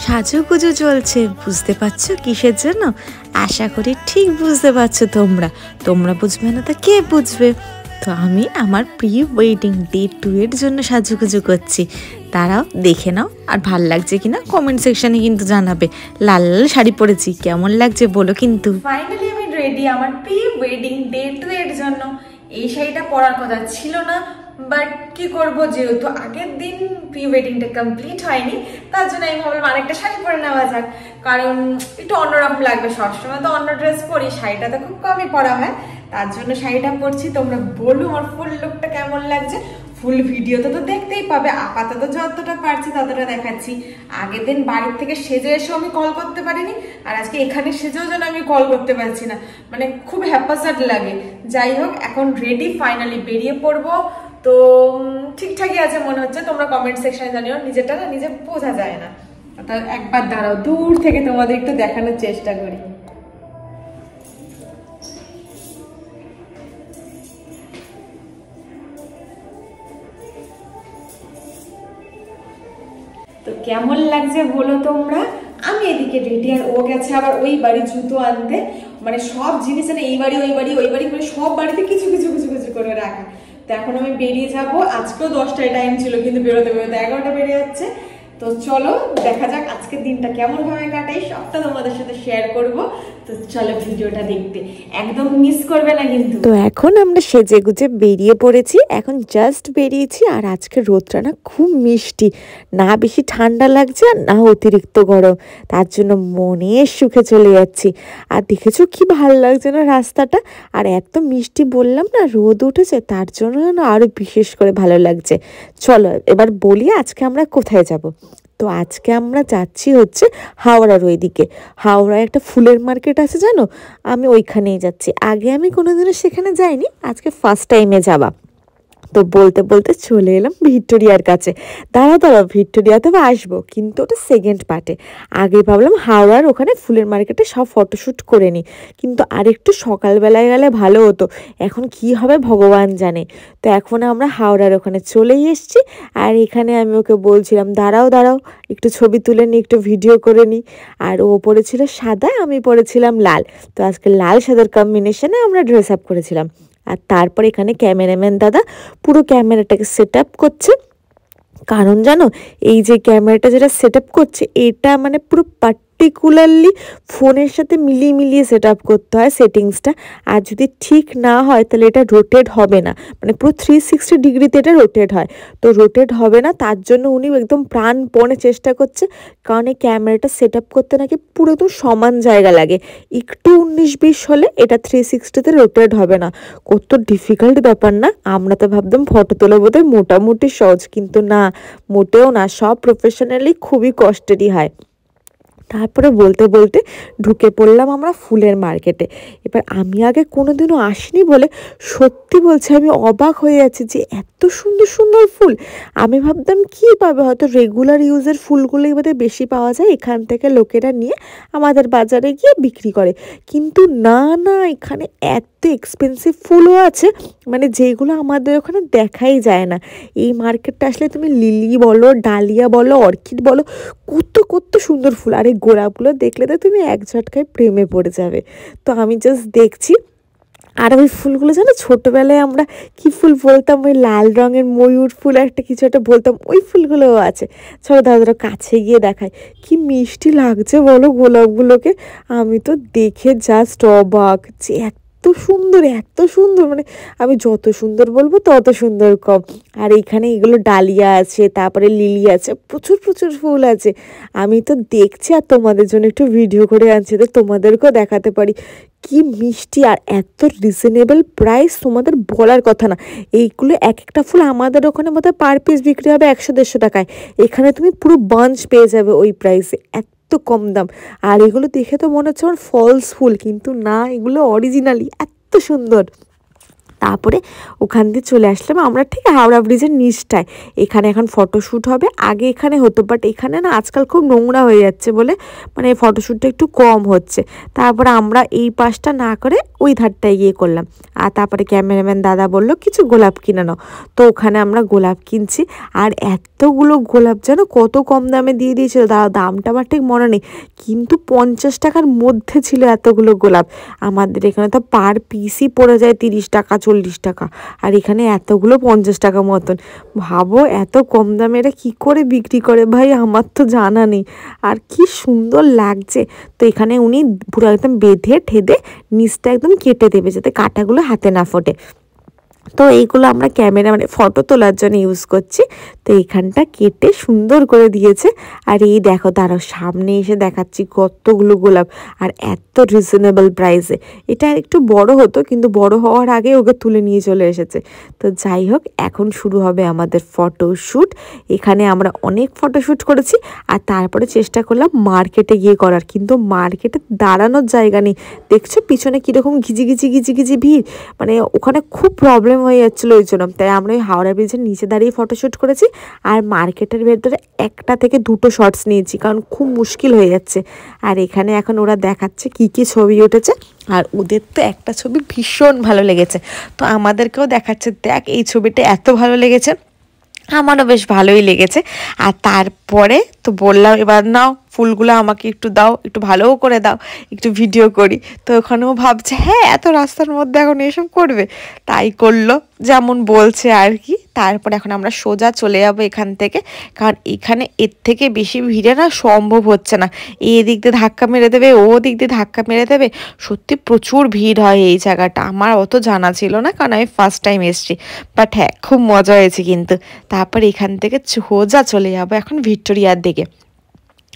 সাজুগুজু চলছে, বুঝতে পারছো কিসের জন্য? আশা করি ঠিক বুঝতে পারছো। তোমরা বুঝবে না তো কে বুঝবে? তো আমি আমার প্রি ওয়েডিং ডে 2 এর জন্য সাজুগুজু করছি। তারাও দেখে নাও, আর ভাল লাগছে কিনা কমেন্ট সেকশনে কিন্তু জানাবে। লাল লাল শাড়ি পরেছি, কেমন লাগছে বলো কিন্তু। ফাইনালি আমি রেডি আমার প্রি ওয়েডিং ডে 2 এর জন্য। এই শাড়িটা পরার কথা ছিল না, বাট কি করব, যেহেতু আগের দিন প্রি ওয়েডিংটা কমপ্লিট হয়নি, তার জন্য আমি ভাবলাম আরেকটা শাড়ি পরে নেওয়া যাক, কারণ একটু অন্যরকম লাগবে। সবসময় তো অন্য ড্রেস পরি, শাড়িটা তো খুব কমই পরা হয়, তার জন্য শাড়িটা পরছি। তোমরা বলো আমার ফুল লুকটা কেমন লাগছে। ফুল ভিডিওতে তো দেখতেই পাবে, আপাতত যতটা পারছি ততটা দেখাচ্ছি। আগের দিন বাড়ির থেকে সেজে এসেও আমি কল করতে পারিনি, আর আজকে এখানে সেজেও যেন আমি কল করতে পারছি না, মানে খুব হ্যাপাসাট লাগে। যাই হোক, এখন রেডি, ফাইনালি বেরিয়ে পড়বো। তো ঠিকঠাকই আছে মনে হচ্ছে। তোমরা কমেন্ট সেকশনে জানিও, নিজেটা না নিজে বোঝা যায় না। তা একবার দাঁড়াও, দূর থেকে তোমাদের একটু দেখানোর চেষ্টা করি। তো কেমন লাগছে বলো তোমরা। আমি এদিকে রেডি, আর ও গেছে আবার ওই বাড়ি জুতো আনতে। মানে সব জিনিস না, এই বাড়ি ওই বাড়ি ওই বাড়ি করে সব বাড়িতে কিছু কিছু কিছু কিছু করে রাখা। তো এখন আমি বেরিয়ে যাব। আজকেও 10টায় টাইম ছিল, কিন্তু বেরোতে বেরোতে 11টা বেরিয়ে যাচ্ছে। তো চলো দেখা যাক আজকের দিনটা কেমন ভাবে কাটাই, সবটা তোমাদের সাথে শেয়ার করব। তো চলো ভিডিওটা দেখতে একদম মিস করবে না কিন্তু। তো এখন আমরা সেজে গুজে বেরিয়ে পড়েছি, এখন জাস্ট বেরিয়েছি। আর আজকে রোদটা না খুব মিষ্টি, না বেশি ঠান্ডা লাগছে আর না অতিরিক্ত গরম, তার জন্য মনের সুখে চলে যাচ্ছি। আর দেখেছো কি ভালো লাগছে না রাস্তাটা, আর এত মিষ্টি বললাম না, রোদ উঠেছে, তার জন্য না আরো বিশেষ করে ভালো লাগছে। চলো এবার বলি আজকে আমরা কোথায় যাব। তো আজকে আমরা যাচ্ছি হচ্ছে হাওড়ার ওইদিকে। হাওড়ায় একটা ফুলের মার্কেট আছে জানো, আমি ওইখানেই যাচ্ছি। আগে আমি কোনোদিনও সেখানে যাইনি, আজকে ফার্স্ট টাইমে যাবা। তো বলতে বলতে চলে এলাম ভিক্টোরিয়ার কাছে। দাঁড়াও ভিক্টোরিয়াতে আসবো, কিন্তু ওটা সেকেন্ড পার্টে। আগে ভাবলাম হাওড়ার ওখানে ফুলের মার্কেটে সব ফটোশ্যুট করে নিই, কিন্তু আরেকটু সকালবেলায় গেলে ভালো হতো। এখন কি হবে ভগবান জানে। তো এখন আমরা হাওড়ার ওখানে চলেই এসেছি। আর এখানে আমি ওকে বলছিলাম দাঁড়াও একটু ছবি তুলে নিই, একটু ভিডিও করে নিই। আর ও পরেছিল সাদা, আমি পরেছিলাম লাল। তো আজকে লাল সাদার কম্বিনেশনে আমরা ড্রেস আপ করেছিলাম। আর তারপর এখানে ক্যামেরাম্যান দাদা পুরো ক্যামেরাটাকে সেট আপ করছে। কারণ জানো, এই যে ক্যামেরাটা যেটা সেট আপ করছে, এটা মানে পুরো পার্টিকুলারলি ফোনের সাথে মিলিয়ে সেট আপ করতে হয় সেটিংসটা। আর যদি ঠিক না হয় তাহলে এটা রোটেট হবে না, মানে পুরো 360 ডিগ্রিতে এটা রোটেট হয়। তো রোটেট হবে না, তার জন্য উনি একদম প্রাণপণে চেষ্টা করছে। কারণ এই ক্যামেরাটা সেট আপ করতে নাকি পুরো একদম সমান জায়গা লাগে, একটু 19-20 হলে এটা 360তে রোটেট হবে না। কত ডিফিকাল্ট ব্যাপার না। আমরা তো ভাবতাম ফটো তোলা বোধহয় মোটামুটি সহজ, কিন্তু না, মোটেও না, সব প্রফেশনালি খুবই কষ্টেরই হয়। তারপরে বলতে বলতে ঢুকে পড়লাম আমরা ফুলের মার্কেটে। এবার আমি আগে কোনোদিনও আসিনি বলে সত্যি বলছি আমি অবাক হয়ে যাচ্ছি যে এত সুন্দর সুন্দর ফুল। আমি ভাবতাম কি পাবে, হয়তো রেগুলার ইউজের ফুলগুলোই বোধহয় বেশি পাওয়া যায়, এখান থেকে লোকেরা নিয়ে আমাদের বাজারে গিয়ে বিক্রি করে। কিন্তু না, এখানে এত এক্সপেন্সিভ ফুলও আছে, মানে যেগুলো আমাদের ওখানে দেখাই যায় না। এই মার্কেটটা আসলে তুমি লিলি বলো, ডালিয়া বলো, অর্কিড বলো, কত সুন্দর ফুল। আর এই গোলাপগুলো দেখলে তো তুমি এক ঝটকায় প্রেমে পড়ে যাবে। তো আমি জাস্ট দেখছি। আর ওই ফুলগুলো জানো, ছোটোবেলায় আমরা কি ফুল বলতাম, ওই লাল রঙের ময়ূর ফুল একটা কিছু একটা বলতাম, ওই ফুলগুলোও আছে। চলো দাদা কাছে গিয়ে দেখায়, কি মিষ্টি লাগছে বলো গোলাপগুলোকে। আমি তো দেখে জাস্ট অবাক যে এত সুন্দর, মানে আমি যত সুন্দর বলবো তত সুন্দর কম। আর এইখানে এগুলো ডালিয়া আছে, তারপরে লিলি আছে, প্রচুর ফুল আছে। আমি তো দেখছি আর তোমাদের জন্য একটু ভিডিও করে আনছি, তো তোমাদেরকেও দেখাতে পারি। কি মিষ্টি, আর এত রিজনেবল প্রাইস, তোমাদের বলার কথা না। এইগুলো এক একটা ফুল আমাদের ওখানে বোধহয় পার পিস বিক্রি হবে 100-150 টাকায়, এখানে তুমি পুরো বাঞ্চ পেয়ে যাবে ওই প্রাইসে, এত কম দাম। আর এগুলো দেখে তো মনে হচ্ছে আমার ফলস ফুল, কিন্তু না, এগুলো অরিজিনালি এত সুন্দর। তারপরে ওখান দিয়ে চলে আসলাম আমরা ঠিক হাওড়া ব্রিজের নিচটায়। এখানে এখন ফটোশ্যুট হবে, আগে এখানে হতো বাট এখানে না আজকাল খুব নোংরা হয়ে যাচ্ছে বলে মানে ফটোশ্যুটটা একটু কম হচ্ছে। তারপরে আমরা এই পাশটা না করে ওই ধারটায় গিয়ে করলাম। আর তারপরে ক্যামেরাম্যান দাদা বলল কিছু গোলাপ কিনে নাও, তো ওখানে আমরা গোলাপ কিনছি। আর এতগুলো গোলাপ যেন কত কম দামে দিয়ে দিয়েছিল, দামটা আমার ঠিক মনে নেই, কিন্তু 50 টাকার মধ্যে ছিল এতগুলো গোলাপ। আমাদের এখানে তো পার পিসই পড়ে যায় 30 টাকা 40 টাকা, আর এখানে এতগুলো 50 টাকা মতন। ভাবো এত কম দামে এরা কী করে বিক্রি করে ভাই, আমার তো জানা নেই। আর কি সুন্দর লাগছে। তো এখানে উনি পুরো একদম বেঁধে ঠেদে নিচটা একদম কেটে দেবে যাতে কাঁটাগুলো হাতে না ফোটে। তো এইগুলো আমরা ক্যামেরা মানে ফটো তোলার জন্য ইউজ করছি। তো এইখানটা কেটে সুন্দর করে দিয়েছে। আর এই দেখো তারা সামনে এসে দেখাচ্ছি কতগুলো গোলাপ, আর এত রিজনেবল প্রাইসে। এটা একটু বড় হতো কিন্তু বড় হওয়ার আগে ওকে তুলে নিয়ে চলে এসেছে। তো যাই হোক, এখন শুরু হবে আমাদের ফটোশ্যুট। এখানে আমরা অনেক ফটোশ্যুট করেছি, আর তারপরে চেষ্টা করলাম মার্কেটে গিয়ে করার, কিন্তু মার্কেটে দাঁড়ানোর জায়গা নেই। দেখছো পিছনে কীরকম ঘিজি ভিড়, মানে ওখানে খুব প্রবলেম হয়ে যাচ্ছিলো ওই জন্য। তাই আমরা ওই হাওড়া ব্রিজের নিচে দাঁড়িয়ে ফটোশ্যুট করেছি, আর মার্কেটের ভেতরে 1টা থেকে 2টো শর্টস নিয়েছি কারণ খুব মুশকিল হয়ে যাচ্ছে। আর এখানে এখন ওরা দেখাচ্ছে কি কি ছবি উঠেছে, আর ওদের তো একটা ছবি ভীষণ ভালো লেগেছে, তো আমাদেরকেও দেখাচ্ছে দেখ এই ছবিটা এত ভালো লেগেছে। আমারও বেশ ভালোই লেগেছে। আর তারপরে তো বললাম এবার নাও ফুলগুলো আমাকে একটু দাও, একটু ভালোও করে দাও, একটু ভিডিও করি। তো ওখানেও ভাবছে হ্যাঁ এত রাস্তার মধ্যে এখন এসব করবে, তাই করলো যেমন বলছে আর কি। তারপর এখন আমরা সোজা চলে যাবো এখান থেকে, কারণ এখানে এর থেকে বেশি ভিড়ে না সম্ভব হচ্ছে না। এই দিক দিয়ে ধাক্কা মেরে দেবে, ও দিক দিয়ে ধাক্কা মেরে দেবে, সত্যি প্রচুর ভিড় হয় এই জায়গাটা। আমার অত জানা ছিল না কারণ আমি ফার্স্ট টাইম এসেছি, বাট হ্যাঁ খুব মজা হয়েছে কিন্তু। তারপর এখান থেকে সোজা চলে যাবো এখন ভিক্টোরিয়ার দিকে।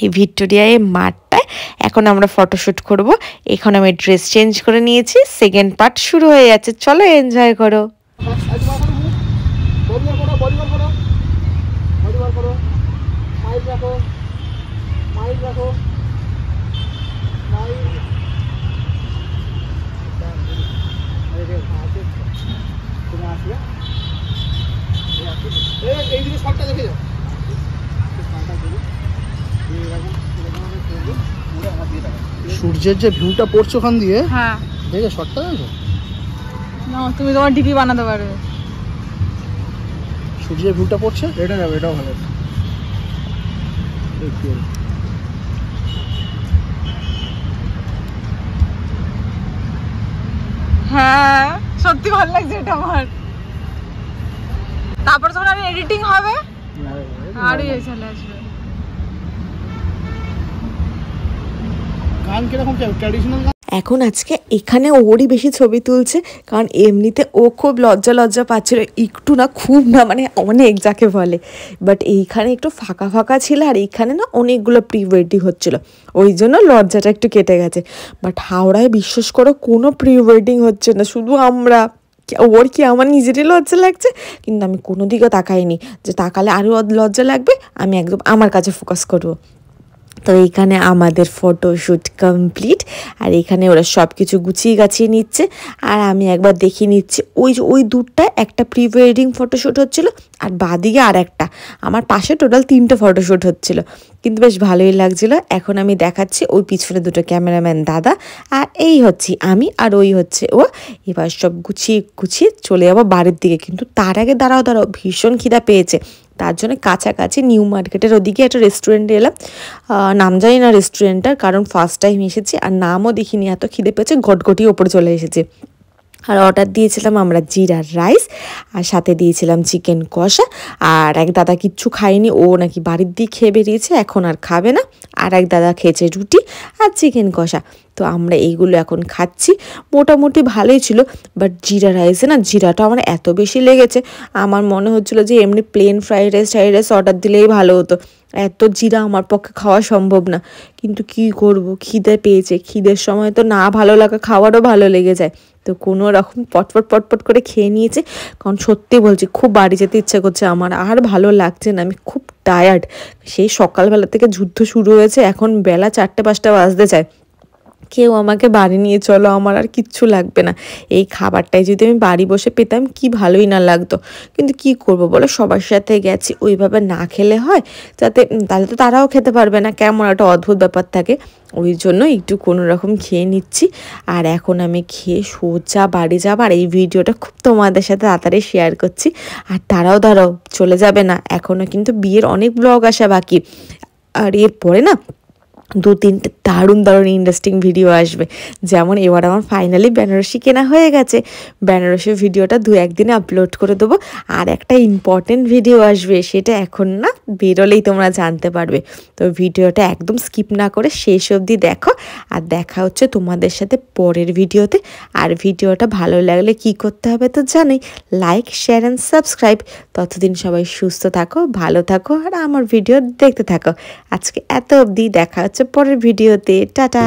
এই ভিক্টোরিয়ায় মাঠটায় এখন আমরা ফটোশ্যুট করব। এখন আমি ড্রেস চেঞ্জ করে নিয়েছি, সেকেন্ড পার্ট শুরু হয়ে যাচ্ছে, চলো এনজয় করো। এইদিকে সবটা দেখে যাও। সূর্যের যে ভিউটা পড়ছে ওখান দিয়ে, হ্যাঁ দেখে শটটা দেখো না, তুমি তোমার ডিপি বানাতে পারবে। সূর্যের ভিউটা পড়ছে, এটা যাবে, এটাও ভালো। হ্যাঁ সত্যি ভালো লাগছে এটা আমার। তারপর যখন আমি এডিটিং হবে আরো চলে আসবে। গান কিরকম চাই, ট্র্যাডিশনাল গান? এখন আজকে এখানে ওরই বেশি ছবি তুলছে, কারণ এমনিতে ও খুব লজ্জা পাচ্ছিল একটু না, খুব না, মানে অনেক যাকে বলে। বাট এইখানে একটু ফাঁকা ফাঁকা ছিল, আর এইখানে না অনেকগুলো প্রি ওয়েডিং হচ্ছিলো, ওই জন্য লজ্জাটা একটু কেটে গেছে। বাট হাওড়ায় বিশ্বাস করো কোনো প্রি ওয়েডিং হচ্ছে না, শুধু আমরা। ওর কি আমার নিজেরই লজ্জা লাগছে, কিন্তু আমি কোনো দিকে তাকাইনি যে তাকালে আরও লজ্জা লাগবে, আমি একদম আমার কাছে ফোকাস করবো। তো এইখানে আমাদের ফটোশ্যুট কমপ্লিট, আর এখানে ওরা সব কিছু গুছিয়ে গাছিয়ে নিচ্ছে, আর আমি একবার দেখিয়ে নিচ্ছি। ওই দূরটা একটা প্রি ওয়েডিং ফটোশ্যুট হচ্ছিলো, আর বাদিকে আর একটা, আমার পাশে টোটাল 3টে ফটোশ্যুট হচ্ছিলো, কিন্তু বেশ ভালোই লাগছিলো। এখন আমি দেখাচ্ছি ওই পিছনে 2টো ক্যামেরাম্যান দাদা, আর এই হচ্ছি আমি, আর ওই হচ্ছে ও। এবার সব গুছিয়ে চলে যাবো বাড়ির দিকে, কিন্তু তার আগে দাঁড়াও ভীষণ খিদা পেয়েছে। তার জন্য কাছাকাছি নিউ মার্কেটের ওদিকে একটা রেস্টুরেন্টে এলাম, নাম জানি না রেস্টুরেন্টটার, কারণ ফার্স্ট টাইম এসেছি আর নামও দেখিনি, এত খিদে পেয়েছে গটগটি ওপরে চলে এসেছে। আর অর্ডার দিয়েছিলাম আমরা জিরার রাইস, আর সাথে দিয়েছিলাম চিকেন কষা। আর এক দাদা কিচ্ছু খায়নি, ও নাকি বাড়ির দিয়ে খেয়ে বেরিয়েছে, এখন আর খাবে না। আর এক দাদা খেয়েছে রুটি আর চিকেন কষা। তো আমরা এইগুলো এখন খাচ্ছি, মোটামুটি ভালোই ছিল। বাট জিরা রাইসে না জিরাটা আমার এত বেশি লেগেছে, আমার মনে হচ্ছিলো যে এমনি প্লেন ফ্রাইড রাইস অর্ডার দিলেই ভালো হতো, এত জিরা আমার পক্ষে খাওয়া সম্ভব না। কিন্তু কি করব, খিদে পেয়েছে, খিদের সময় তো না ভালো লাগা খাওয়ারও ভালো লেগে যায়। তো কোনো রকম পটপট করে খেয়ে নিয়েছে, কারণ সত্যি বলছি খুব বাড়ি যেতে ইচ্ছে করছে আমার, আর ভালো লাগছে না, আমি খুব টায়ার্ড। সেই সকালবেলা থেকে যুদ্ধ শুরু হয়েছে, এখন বেলা 4টে 5টা বাজতে চায়। কেউ আমাকে বাড়ি নিয়ে চলো, আমার আর কিচ্ছু লাগবে না। এই খাবারটাই যদি আমি বাড়ি বসে পেতাম কি ভালোই না লাগতো, কিন্তু কি করব বলো, সবার সাথে গেছি, ওইভাবে না খেলে হয়? তাহলে তো তারাও খেতে পারবে না, কেমন একটা অদ্ভুত ব্যাপার থাকে। ওই জন্য একটু কোনো রকম খেয়ে নিচ্ছি। আর এখন আমি খেয়ে সোজা বাড়ি যাবো, আর এই ভিডিওটা খুব তোমাদের সাথে তাড়াতাড়ি শেয়ার করছি। আর দাঁড়াও চলে যাবে না, এখনও কিন্তু বিয়ের অনেক ব্লগ আসা বাকি। আর এরপরে না 2-3টে দারুণ ইন্টারেস্টিং ভিডিও আসবে। যেমন এবার আমার ফাইনালি বেনারসি কেনা হয়ে গেছে, বেনারসির ভিডিওটা 2-1 দিনে আপলোড করে দেবো। আর একটা ইম্পর্টেন্ট ভিডিও আসবে, সেটা এখন না, বেরোলেই তোমরা জানতে পারবে। তো ভিডিওটা একদম স্কিপ না করে শেষ অবধি দেখো। আর দেখা হচ্ছে তোমাদের সাথে পরের ভিডিওতে। আর ভিডিওটা ভালো লাগলে কি করতে হবে তো জানোই, লাইক, শেয়ার অ্যান্ড সাবস্ক্রাইব। ততদিন সবাই সুস্থ থাকো, ভালো থাকো, আর আমার ভিডিও দেখতে থাকো। আজকে এত অবধি, দেখা হচ্ছে পরের ভিডিওতে। টাটা।